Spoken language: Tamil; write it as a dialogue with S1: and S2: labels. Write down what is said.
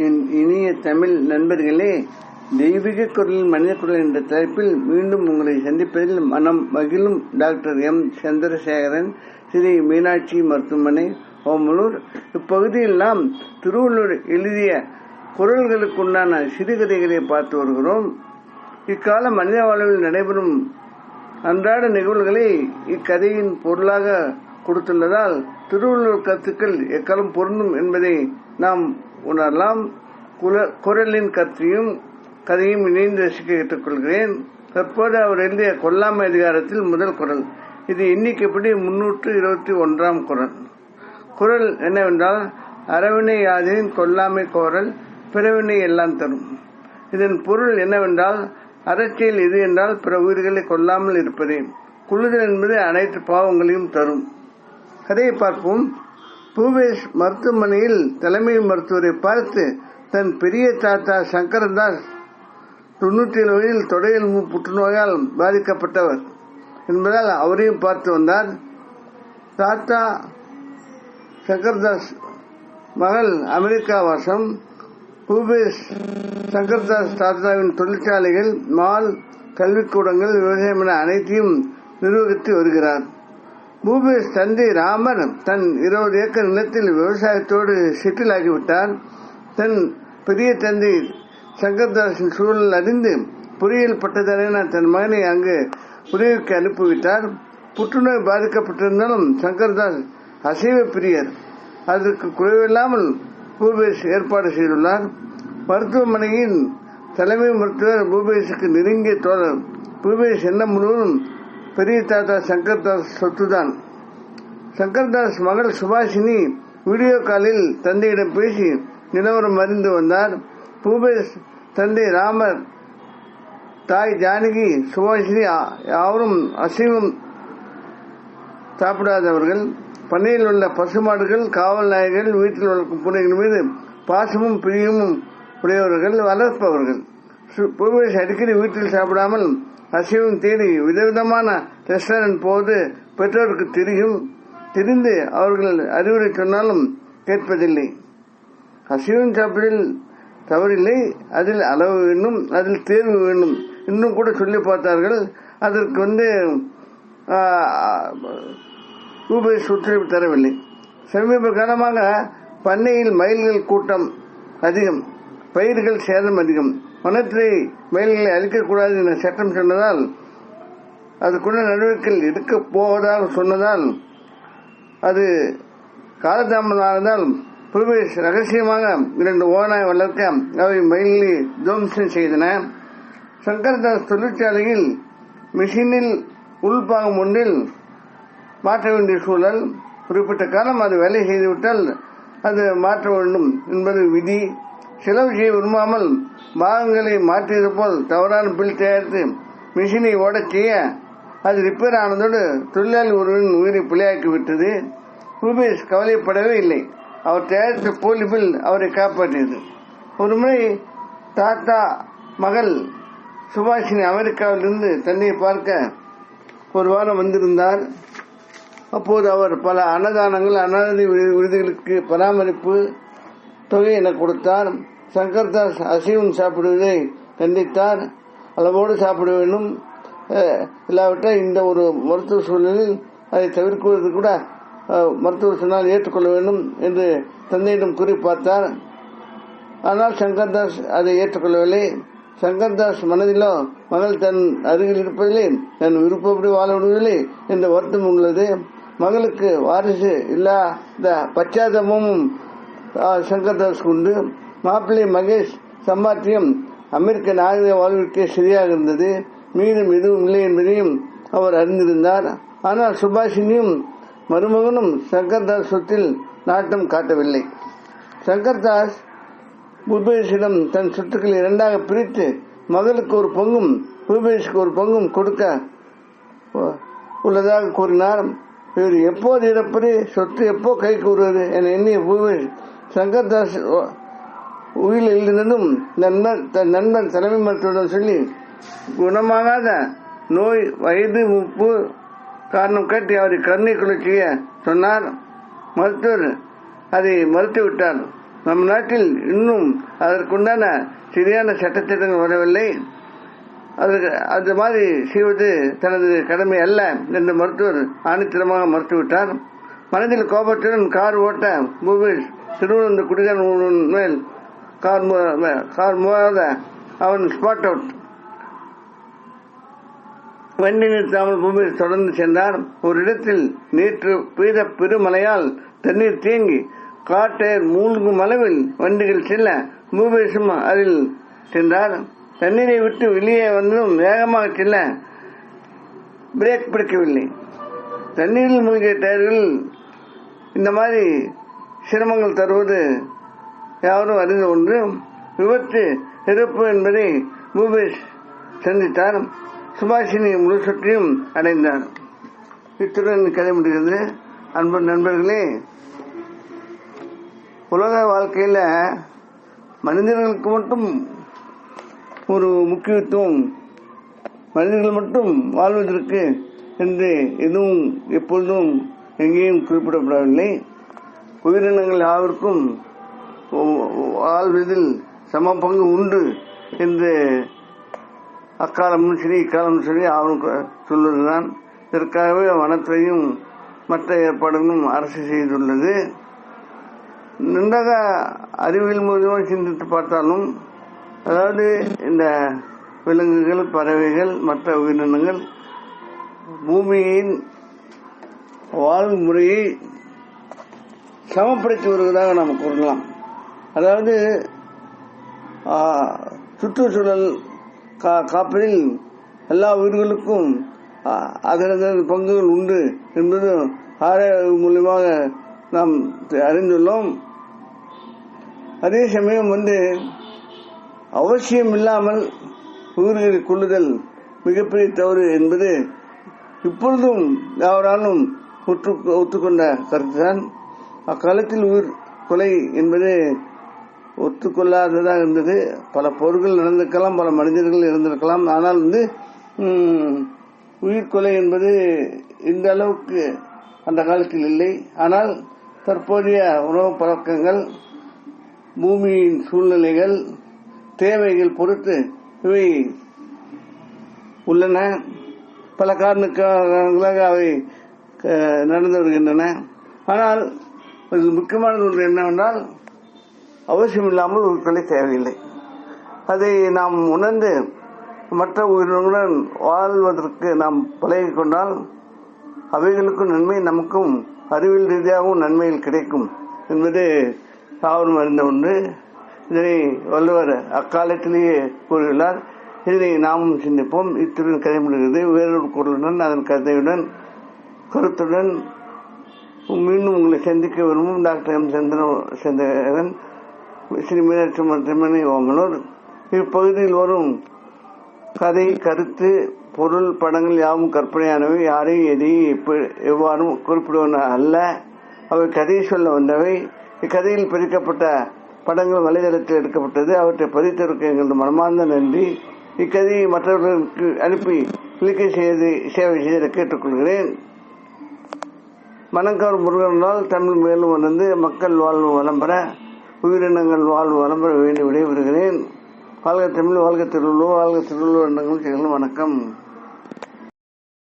S1: என் இனிய தமிழ் நண்பர்களே, தெய்வீக குரலில் மனித குரல் என்ற தலைப்பில் மீண்டும் உங்களை சந்திப்பதில் மனம் மகிழும் டாக்டர் எம் சந்திரசேகரன், ஸ்ரீ மீனாட்சி மருத்துவமனை, ஓமலூர். இப்பகுதியில் நாம் திருவள்ளுவர் எழுதிய குரல்களுக்குண்டான சிறுகதைகளை பார்த்து வருகிறோம். இக்கால மனித வாழ்வில் நடைபெறும் அன்றாட நிகழ்வுகளை இக்கதையின் பொருளாக கொடுத்துள்ளதால் திருவள்ளுவர் கருத்துக்கள் எக்காலம் பொருந்தும் என்பதை நாம் உணரலாம். குரலின் கதையும் இணைந்து ரசிக்க கேட்டுக்கொள்கிறேன். தற்போது அவர் எழுதிய கொல்லாமை அதிகாரத்தில் முதல் குரல். இது எண்ணிக்கைப்படி 321 குரல். குரல் என்னவென்றால், அறவினை யாதெனின் கொல்லாமை கோரல் பிறவினை எல்லாம் தரும். இதன் பொருள் என்னவென்றால், அறச்செயல் எது என்றால் பிற உயிர்களை கொல்லாமல் இருப்பதே. கொல்லுதல் என்பது அனைத்து பாவங்களையும் தரும். கதையை பார்ப்போம். பூபேஷ் மருத்துவமனையில் தலைமை மருத்துவரை பார்த்து தன் பெரிய தாத்தா சங்கரதாஸ் 97 வயதில் தொடையெலும்பு புற்றுநோயால் பாதிக்கப்பட்டவர் என்பதால் அவரையும் பார்த்து வந்தார். தாத்தா சங்கர்தாஸ் மகள் அமெரிக்கா வாசம். பூபேஷ் சங்கர்தாஸ் தாத்தாவின் தொழிற்சாலைகள், மால், கல்விக்கூடங்கள், விவசாயம் என அனைத்தையும் நிர்வகித்து வருகிறார். பூபேஷ் தந்தை ராமர் தன் 20 ஏக்கர் நிலத்தில் விவசாயத்தோடு செட்டில் ஆகிவிட்டார். தன் பெரிய தந்தை சங்கர்தாஸின் சூழல் அறிந்து பொறியியல் பட்டதாரியான தன் மகனை அங்கு உதவிக்கு அனுப்பிவிட்டார். புற்றுநோய் பாதிக்கப்பட்டிருந்தாலும் சங்கர்தாஸ் அசைவ பிரியர். அதற்கு குறைவில்லாமல் பூபேஷ் ஏற்பாடு செய்துள்ளார். மருத்துவமனையின் தலைமை மருத்துவர் பூபேஷுக்கு நெருங்கிய தோழர். பூபேஷ் எண்ணம் முழுவதும் பெரிய தாத்தா சங்கர்தாஸ் சொத்துதான். சங்கர்தாஸ் மகள் சுபாஷினி வீடியோ காலில் தந்தையிடம் பேசி நிலவரம் அறிந்து வந்தார். பூபேஷ் தந்தை ராமர், தாய் ஜானகி, சுபாஷினி யாரும் அசைவம் சாப்பிடாதவர்கள். பண்ணையில் உள்ள பசுமாடுகள், காவல் நாய்கள், வீட்டில் வளர்க்கும் பூனைகள் மீது பாசமும் பிரியமும் உடையவர்கள், வளர்ப்பவர்கள். பூபேஷ் அடிக்கடி வீட்டில் சாப்பிடாமல் அசைவம் தேடி விதவிதமான ரெஸ்டாரண்ட் போது பெற்றோருக்கு தெரிந்து அவர்கள் அறிவுரை சொன்னாலும் கேட்பதில்லை. அசைவம் சாப்பிடில் தவறில்லை, அதில் அளவு வேண்டும், அதில் தேர்வு வேண்டும் இன்னும் கூட சொல்லி பார்த்தார்கள். அதற்கு பூபேஷ் ஒத்துழைப்பு தரவில்லை. சமீப காலமாக பண்ணையில் மயில்கள் கூட்டம் அதிகம், பயிர்கள் சேதம் அதிகம். வனத்துறை மயில்களை அழிக்கக்கூடாது என சட்டம் சொன்னதால் அதுக்குள்ள நடவடிக்கைகள் எடுக்க போவதாக சொன்னதால் அது காலதாமதமானதால் பூபேஷ் ரகசியமாக 2 ஓநாய் வளர்க்க அவை மயில்களை துவம்சம் செய்தன. சங்கர்தாஸ் தொழிற்சாலையில் மிஷினில் உள்பாகம் ஒன்றில் மாற்ற வேண்டிய சூழல். குறிப்பிட்ட காலம் அது வேலை செய்துவிட்டால் அது மாற்ற வேண்டும் என்பது விதி. செலவு செய்ய விரும்பாமல் பாகங்களை மாற்றியது போல் தவறான பில் தயாரித்து மிஷினை ஓடச் செய்ய அது ரிப்பேர் ஆனதோடு தொழிலாளி ஒருவரின் உயிரை பிழையாக்கிவிட்டது. பூபேஷ் கவலைப்படவே இல்லை. அவர் தயாரித்த போலி பில் அவரை காப்பாற்றியது. ஒருமுறை தாத்தா மகள் சுபாஷினி அமெரிக்காவிலிருந்து தன்னை பார்க்க ஒரு வாரம் வந்திருந்தார். அப்போது அவர் பல அன்னதானங்கள், அனாதை விடுதிகளுக்கு பராமரிப்பு தொகை என கொடுத்தார். சங்கர்தாஸ் அசைவம் சாப்பிடுவதை கண்டித்தார். அளவோடு சாப்பிட வேண்டும், இல்லாவிட்டால் இந்த ஒரு மருத்துவ சூழலில் அதை தவிர்க்குவது கூட மருத்துவர் சொன்னால் ஏற்றுக்கொள்ள வேண்டும் என்று தந்தையிடம் கூறி பார்த்தார். ஆனால் சங்கர்தாஸ் அதை ஏற்றுக்கொள்ளவில்லை. சங்கர்தாஸ் மனதிலோ மகள் தன் அருகில் இருப்பதிலே தன் விருப்பப்படி வாழ விடுவதில்லை என்ற வருத்தம் உள்ளது. மகளுக்கு வாரிசு இல்லாத பச்சாதாபமும் சங்கர்தாஸ் உண்டு. மாப்பிள்ளை மகேஷ் சம்பாத்தியம் அமெரிக்க நாகரிக வாழ்விற்கே சரியாக இருந்தது. மீதும் எதுவும் இல்லை என்பதையும் அவர் அறிந்திருந்தார். ஆனால் சுபாஷினியும் மருமகனும் சங்கர்தாஸ் சொத்தில் நாட்டம் காட்டவில்லை. சங்கர்தாஸ் பூபேஷிடம் தன் சொத்துக்களை 2ஆக பிரித்து மகளுக்கு ஒரு பங்கும் பூபேஷுக்கு ஒரு பங்கும் கொடுக்க உள்ளதாக கூறினார். இவர் எப்போது இறப்பது, சொத்து எப்போ கைக்கு வருவது என எண்ணிய பூபேஷ் சங்கர்தாஸ் உயிரில் இருந்தும் தன் நண்பன் தலைமை மருத்துவரிடம் சொல்லி குணமாகாத நோய், வயது, உப்பு காரணம் காட்டி அவரை கருணை கொலை செய்ய சொன்னார். மருத்துவர் அதை மறுத்துவிட்டார். நம் நாட்டில் இன்னும் அதற்குண்டான சரியான சட்டத்திட்டங்கள் வரவில்லை. அது மாதிரி செய்வது தனது கடமை அல்ல என்று மருத்துவர் ஆணித்தரமாக மறுத்துவிட்டார். மனதில் கோபத்துடன் கார் ஓட்ட பூபேஷ் திருவனந்த குடிகாரன் மேல் கார் மோத அவன் ஸ்பாட் அவுட். வண்டி நிறுத்தாமல் பூபேஷ் தொடர்ந்து சென்றார். ஒரு இடத்தில் நேற்று பெய்த பெருமழையால் தண்ணீர் தேங்கி கார் டயர் மூழ்கும் அளவில் வண்டிகள் செல்ல பூபேஷும் அதில் சென்றார். தண்ணீரை விட்டு வெளியே வந்ததும் வேகமாக செல்ல பிரேக் பிடிக்கவில்லை. தண்ணீரில் மூழ்கிய டயர்கள் இந்த மாதிரி சிரமங்கள் தருவது யாரும் அறிந்த ஒன்று. விபத்து இறப்பு என்பதை பூபேஷ் சந்தித்தார். சுபாஷினி முழு சுற்றியும் அடைந்தார். இத்துடன் கதை முடிகிறது. அன்பு நண்பர்களே, உலக வாழ்க்கையில் மனிதர்களுக்கு மட்டும் ஒரு முக்கியத்துவம், மனிதர்கள் மட்டும் வாழ்வதற்கு என்று எதுவும் எப்பொழுதும் எங்கேயும் குறிப்பிடப்படவில்லை. உயிரினங்கள் யாருக்கும் வாழ்வதில் சம பங்கு உண்டு என்று அக்காலமும் சரி இக்காலமும் சரி அவனுக்கு சொல்வதுதான். இதற்காகவே வனத்துறையும் மற்ற ஏற்பாடுகளும் அரசு செய்துள்ளது. நன்றாக அறிவியல் மூலமாக சிந்தித்து பார்த்தாலும், அதாவது இந்த விலங்குகள், பறவைகள், மற்ற உயிரினங்கள் பூமியின் வாழ்முறையை சமப்படுத்தி வருவதாக நாம் கூறலாம். அதாவது சுற்றுச்சூழல் காப்பதில் எல்லா உயிர்களுக்கும் அதனது பங்குகள் உண்டு என்பது ஆராய்வு மூலமாக நாம் அறிந்துள்ளோம். அதே சமயம் அவசியம் இல்லாமல் உயிர்களை கொள்ளுதல் மிகப்பெரிய தவறு என்பது இப்பொழுதும் யாராலும் ஒத்துக்கொண்ட கருத்துதான். அக்காலத்தில் உயிர் கொலை என்பது ஒத்துக்கொள்ளாததாக இருந்தது. பல போர்கள் நடந்திருக்கலாம், பல மனிதர்கள் இருந்திருக்கலாம். ஆனால் உயிர்கொலை என்பது இந்த அளவுக்கு அந்த காலத்தில் இல்லை. ஆனால் தற்போதைய உணவு பழக்கங்கள், பூமியின் சூழ்நிலைகள், தேவைகள் பொறுத்து இவை உள்ளன. பல காரணங்களாக அவை நடந்து வருகின்றன. ஆனால் முக்கியமானது ஒன்று என்னவென்றால், அவசியம் இல்லாமல் உயிர்கொலை தேவையில்லை. அதை நாம் உணர்ந்து மற்ற உயிரினங்களுடன் வாழ்வதற்கு நாம் பழகிக் கொண்டால் அவைகளுக்கும் நன்மை, நமக்கும் அறிவியல் ரீதியாகவும் நன்மைகள் கிடைக்கும் என்பது யாவரும் அறிந்த ஒன்று. இதனை வள்ளுவர் அக்காலத்திலேயே கூறியுள்ளார். இதனை நாமும் சிந்திப்போம். இத்துடன் கதை முடிகிறது. வேறொரு குரலுடன் அதன் கருத்துடன் மீண்டும் உங்களை சந்திக்க விரும்பும் டாக்டர் எம். சந்திரன், ஸ்ரீ மீனாட்சி மருத்துவமனை, ஓமலூர். இப்பகுதியில் வரும் கதை, கருத்து, பொருள், படங்கள் யாவும் கற்பனையானவை. யாரையும் எதையும் எவ்வாறும் குறிப்பிடுவன அல்ல. அவை கதையை சொல்ல வந்தவை. இக்கதையில் பதிக்கப்பட்ட படங்கள் வலைதளத்தில் எடுக்கப்பட்டது. அவற்றை பதித்திருக்க எங்களது மனமார்ந்த நன்றி. இக்கதையை மற்றவர்களுக்கு அனுப்பி கிளிக்கை சேவை செய்ய கேட்டுக்கொள்கிறேன். மணக்கார் முருகனால் தமிழ் மேலும் வளர்ந்து மக்கள் வாழ்வு வளம் பெற, உயிரினங்கள் வாழ்வு வளம் பெற வேண்டி விடைபெறுகிறேன். வாழ்க தமிழ், வாழ்க திருவள்ளுவர், வாழ்க திருவள்ளுவர் எண்ணங்கள். வணக்கம்.